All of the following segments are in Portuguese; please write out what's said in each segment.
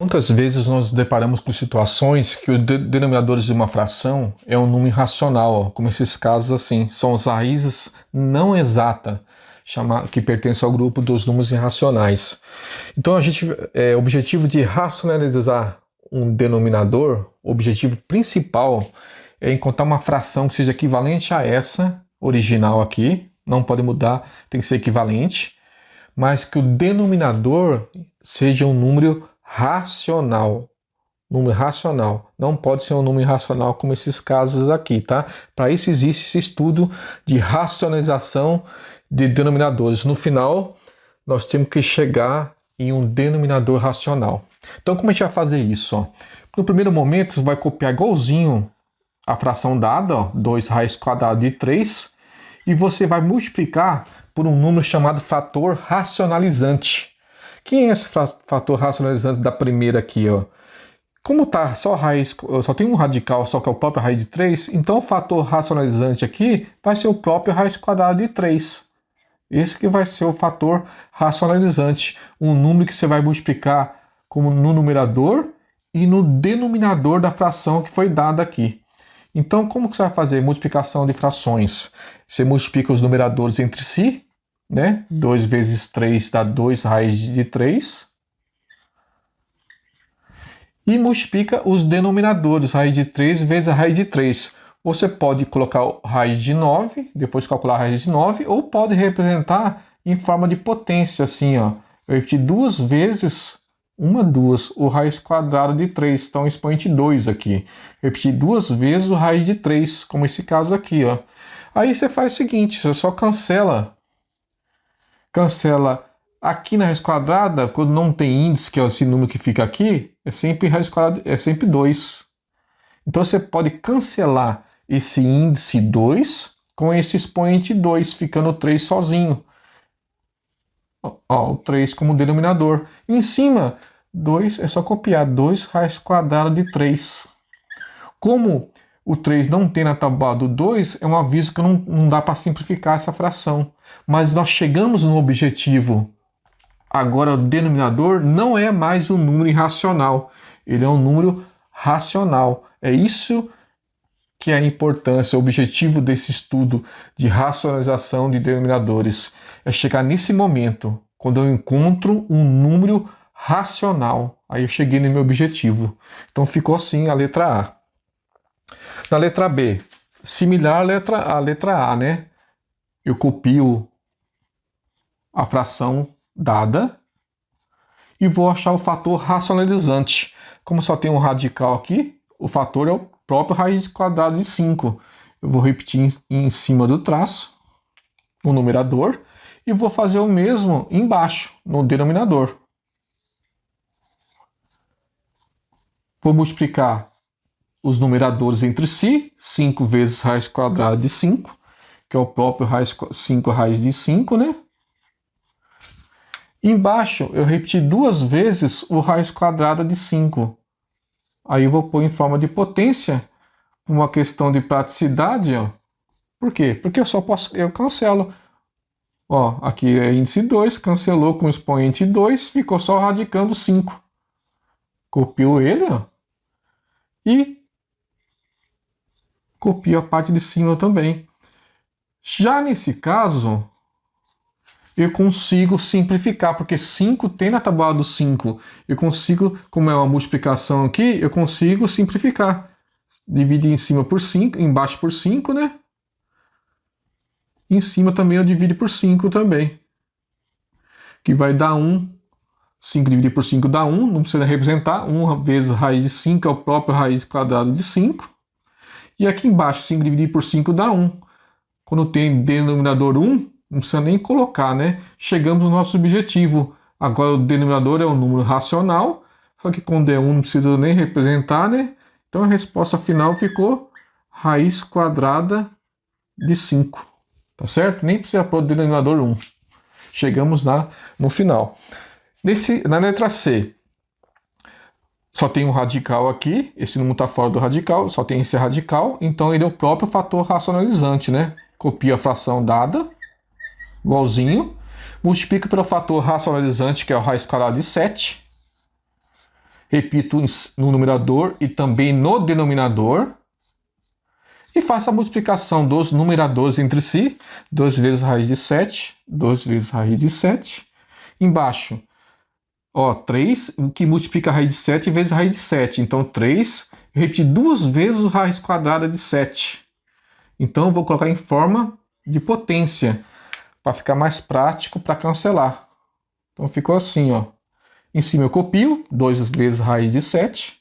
Muitas vezes nós nos deparamos com situações que os denominadores de uma fração é um número irracional, ó, como esses casos assim, são as raízes não exatas, que pertencem ao grupo dos números irracionais. Então o objetivo de racionalizar um denominador, o objetivo principal é encontrar uma fração que seja equivalente a essa original aqui, não pode mudar, tem que ser equivalente, mas que o denominador seja um número racional. Número racional. Não pode ser um número irracional como esses casos aqui, tá? Para isso existe esse estudo de racionalização de denominadores. No final, nós temos que chegar em um denominador racional. Então, como a gente vai fazer isso? Ó? No primeiro momento, você vai copiar igualzinho a fração dada, ó, 2 raiz quadrada de 3, e você vai multiplicar por um número chamado fator racionalizante. Quem é esse fator racionalizante da primeira aqui, ó? Como tá só tem um radical, só que é o próprio raiz de 3, então o fator racionalizante aqui vai ser o próprio raiz quadrada de 3. Esse que vai ser o fator racionalizante, um número que você vai multiplicar como no numerador e no denominador da fração que foi dada aqui. Então, como que você vai fazer multiplicação de frações? Você multiplica os numeradores entre si, né? 2 vezes 3 dá 2 raiz de 3. E multiplica os denominadores, raiz de 3 vezes a raiz de 3. Você pode colocar raiz de 9, depois calcular a raiz de 9, ou pode representar em forma de potência, assim, ó. Eu repeti 2 vezes, 2, o raiz quadrada de 3, então expoente 2 aqui. Repetir 2 vezes o raiz de 3, como esse caso aqui, ó. Aí você faz o seguinte, você só cancela aqui na raiz quadrada, quando não tem índice, que é esse número que fica aqui, é sempre raiz quadrada, é sempre 2. Então você pode cancelar esse índice 2 com esse expoente 2, ficando o 3 sozinho. Ó, o 3 como denominador. Em cima, 2 é só copiar 2 raiz quadrada de 3. Como o 3 não tem na tábua do 2, é um aviso que não dá para simplificar essa fração. Mas nós chegamos no objetivo. Agora o denominador não é mais um número irracional. Ele é um número racional. É isso que é a importância, o objetivo desse estudo de racionalização de denominadores. É chegar nesse momento, quando eu encontro um número racional. Aí eu cheguei no meu objetivo. Então ficou assim a letra A. Na letra B, similar à letra A, né? Eu copio a fração dada e vou achar o fator racionalizante. Como só tem um radical aqui, o fator é o próprio raiz quadrada de 5. Eu vou repetir em cima do traço, no numerador, e vou fazer o mesmo embaixo, no denominador. Vou multiplicar os numeradores entre si, 5 vezes raiz quadrada de 5, que é o próprio 5 raiz de 5, né? Embaixo eu repeti 2 vezes o raiz quadrada de 5. Aí eu vou pôr em forma de potência, uma questão de praticidade, ó. Por quê? Porque eu cancelo. Ó, aqui é índice 2, cancelou com expoente 2, ficou só radicando 5. Copio ele, ó. E copio a parte de cima também. Já nesse caso, eu consigo simplificar, porque 5 tem na tabuada do 5. Eu consigo, como é uma multiplicação aqui, eu consigo simplificar. Dividir em cima por 5, embaixo por 5, né? Em cima também eu divido por 5 também. Que vai dar 1. 5 dividido por 5 dá 1, não precisa representar. 1 vezes raiz de 5 é o próprio raiz quadrada de 5. E aqui embaixo, 5 dividido por 5 dá 1. Quando tem denominador 1, não precisa nem colocar, né? Chegamos no nosso objetivo. Agora o denominador é um número racional, só que quando é 1 não precisa nem representar, né? Então a resposta final ficou raiz quadrada de 5. Tá certo? Nem precisa pôr o denominador 1. Chegamos lá no final. Na letra C, só tem um radical aqui, esse número está fora do radical, só tem esse radical, então ele é o próprio fator racionalizante, né? Copia a fração dada, igualzinho, multiplica pelo fator racionalizante, que é o raiz quadrada de 7, Repito no numerador e também no denominador. E faço a multiplicação dos numeradores entre si. 2 vezes raiz de 7. 2 vezes raiz de 7. Embaixo, 3, que multiplica a raiz de 7 vezes a raiz de 7. Então, 3, eu repeti 2 vezes a raiz quadrada de 7. Então, eu vou colocar em forma de potência, para ficar mais prático para cancelar. Então, ficou assim, ó. Em cima eu copio, 2 vezes raiz de 7.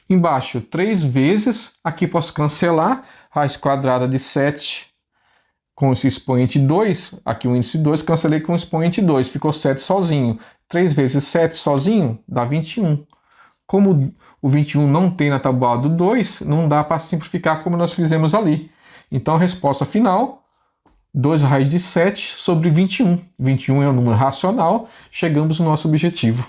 Embaixo, 3 vezes, aqui posso cancelar, raiz quadrada de 7 com esse expoente 2, aqui o índice 2, cancelei com o expoente 2, ficou 7 sozinho. 3 vezes 7 sozinho dá 21. Como o 21 não tem na tabuada do 2, não dá para simplificar como nós fizemos ali. Então a resposta final, 2 raiz de 7 sobre 21. 21 é um número racional, chegamos no nosso objetivo.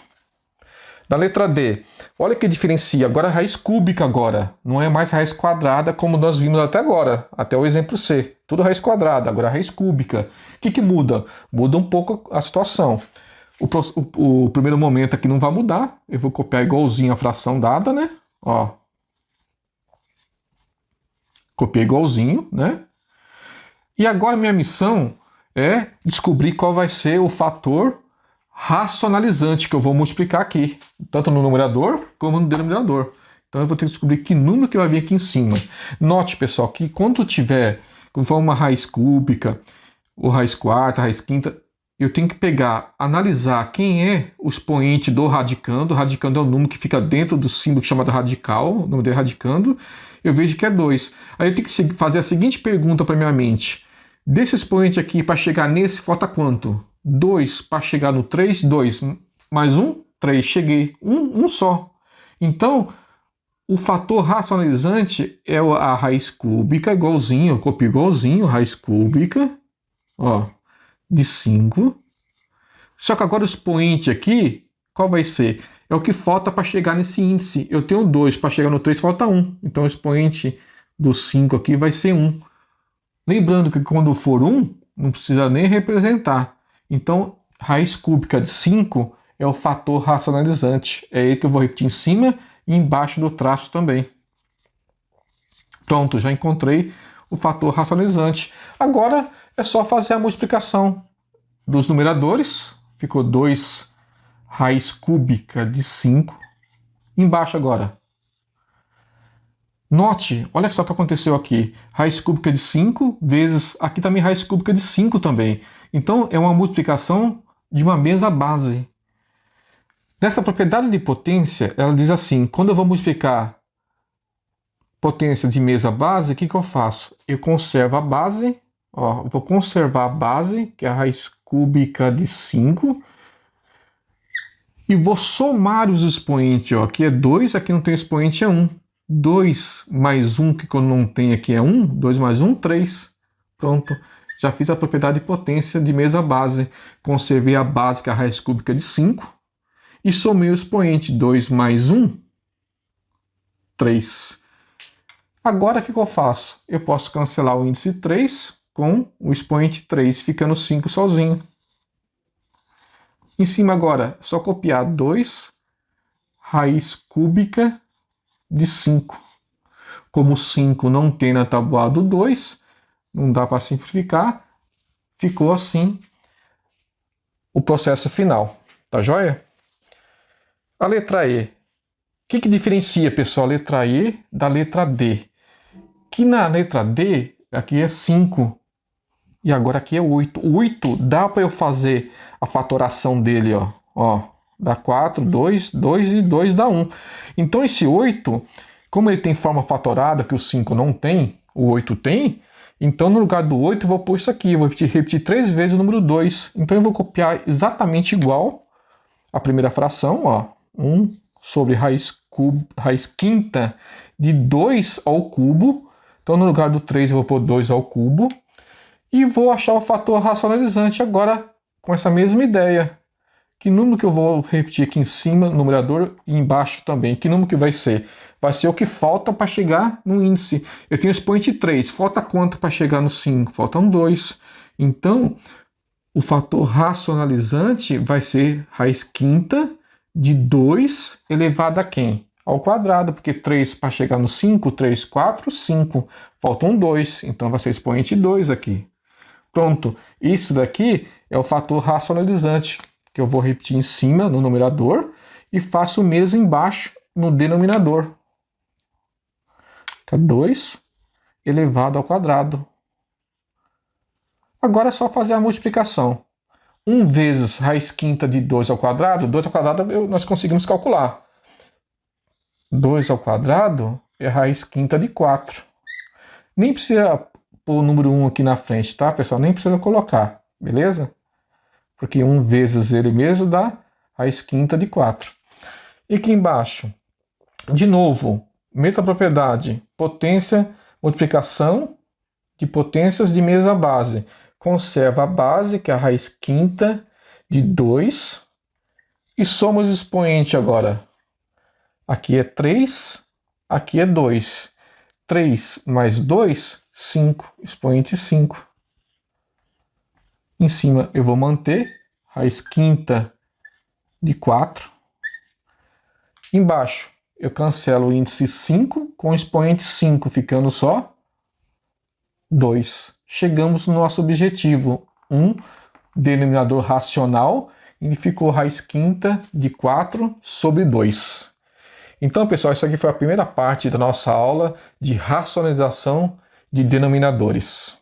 Da letra D, olha que diferencia, agora a raiz cúbica agora, não é mais raiz quadrada como nós vimos até agora, até o exemplo C. Tudo raiz quadrada, agora a raiz cúbica. O que muda? Muda um pouco a situação. O primeiro momento aqui não vai mudar, eu vou copiar igualzinho a fração dada, né? Ó. Copiei igualzinho, né? E agora minha missão é descobrir qual vai ser o fator racionalizante que eu vou multiplicar aqui, tanto no numerador como no denominador. Então eu vou ter que descobrir que número que vai vir aqui em cima. Note, pessoal, que quando for uma raiz cúbica, ou raiz quarta, raiz quinta, eu tenho que analisar quem é o expoente do radicando. O radicando é o número que fica dentro do símbolo chamado radical, o nome dele é radicando. Eu vejo que é 2. Aí eu tenho que fazer a seguinte pergunta para minha mente. Desse expoente aqui, para chegar nesse, falta quanto? 2 para chegar no 3, 2. Mais 1, 3. Cheguei. Um só. Então, o fator racionalizante é a raiz cúbica, igualzinho. Eu copio igualzinho, raiz cúbica, ó, de 5. Só que agora o expoente aqui, qual vai ser? É o que falta para chegar nesse índice. Eu tenho 2, para chegar no 3 falta 1. Então o expoente do 5 aqui vai ser 1. Lembrando que quando for 1, não precisa nem representar. Então, raiz cúbica de 5 é o fator racionalizante. É ele que eu vou repetir em cima e embaixo do traço também. Pronto, já encontrei o fator racionalizante. Agora é só fazer a multiplicação dos numeradores. Ficou 2 raiz cúbica de 5. Embaixo agora. Note, olha só o que aconteceu aqui. Raiz cúbica de 5 vezes, aqui também raiz cúbica de 5 também. Então é uma multiplicação de uma mesma base. Nessa propriedade de potência, ela diz assim, quando eu vou multiplicar potência de mesa base, o que eu faço? Eu conservo a base, ó, vou conservar a base, que é a raiz cúbica de 5, e vou somar os expoentes, ó, aqui é 2, aqui não tem expoente, é 1. 2 mais 1, que quando não tem aqui é 1, 2 mais 1, 3. Pronto, já fiz a propriedade de potência de mesa base. Conservei a base, que é a raiz cúbica de 5, e somei o expoente, 2 mais 1, 3. Agora o que eu faço? Eu posso cancelar o índice 3 com o expoente 3, ficando 5 sozinho. Em cima agora, é só copiar 2 raiz cúbica de 5. Como 5 não tem na tabuada 2, não dá para simplificar, ficou assim o processo final. Tá joia? A letra E. O que diferencia, pessoal, a letra E da letra D? Que na letra D, aqui é 5 e agora aqui é 8. O 8 dá para eu fazer a fatoração dele, ó. Dá 4, 2, 2 e 2 dá 1. Então esse 8, como ele tem forma fatorada, que o 5 não tem, o 8 tem, então no lugar do 8 eu vou pôr isso aqui, eu vou repetir 3 vezes o número 2. Então eu vou copiar exatamente igual a primeira fração, ó, 1 sobre raiz quinta de 2 ao cubo. Então no lugar do 3 eu vou pôr 2 ao cubo. E vou achar o fator racionalizante agora com essa mesma ideia. Que número que eu vou repetir aqui em cima, no numerador, e embaixo também? Que número que vai ser? Vai ser o que falta para chegar no índice. Eu tenho expoente 3, falta quanto para chegar no 5? Faltam 2. Então, o fator racionalizante vai ser raiz quinta de 2 elevado a quem? Ao quadrado, porque 3 para chegar no 5, 3, 4, 5. Falta um 2, então vai ser expoente 2 aqui. Pronto, isso daqui é o fator racionalizante, que eu vou repetir em cima no numerador e faço o mesmo embaixo no denominador. Tá 2 elevado ao quadrado. Agora é só fazer a multiplicação. 1 vezes raiz quinta de 2 ao quadrado, 2 ao quadrado nós conseguimos calcular. 2 ao quadrado é raiz quinta de 4. Nem precisa pôr o número 1 aqui na frente, tá, pessoal? Nem precisa colocar, beleza? Porque 1 vezes ele mesmo dá raiz quinta de 4. E aqui embaixo, de novo, mesma propriedade, potência, multiplicação de potências de mesma base. Conserva a base, que é a raiz quinta de 2, e soma os expoentes agora. Aqui é 3, aqui é 2. 3 mais 2, 5, expoente 5. Em cima eu vou manter raiz quinta de 4. Embaixo eu cancelo o índice 5 com o expoente 5, ficando só 2. Chegamos no nosso objetivo, um denominador racional, e ficou raiz quinta de 4 sobre 2. Então, pessoal, isso aqui foi a primeira parte da nossa aula de racionalização de denominadores.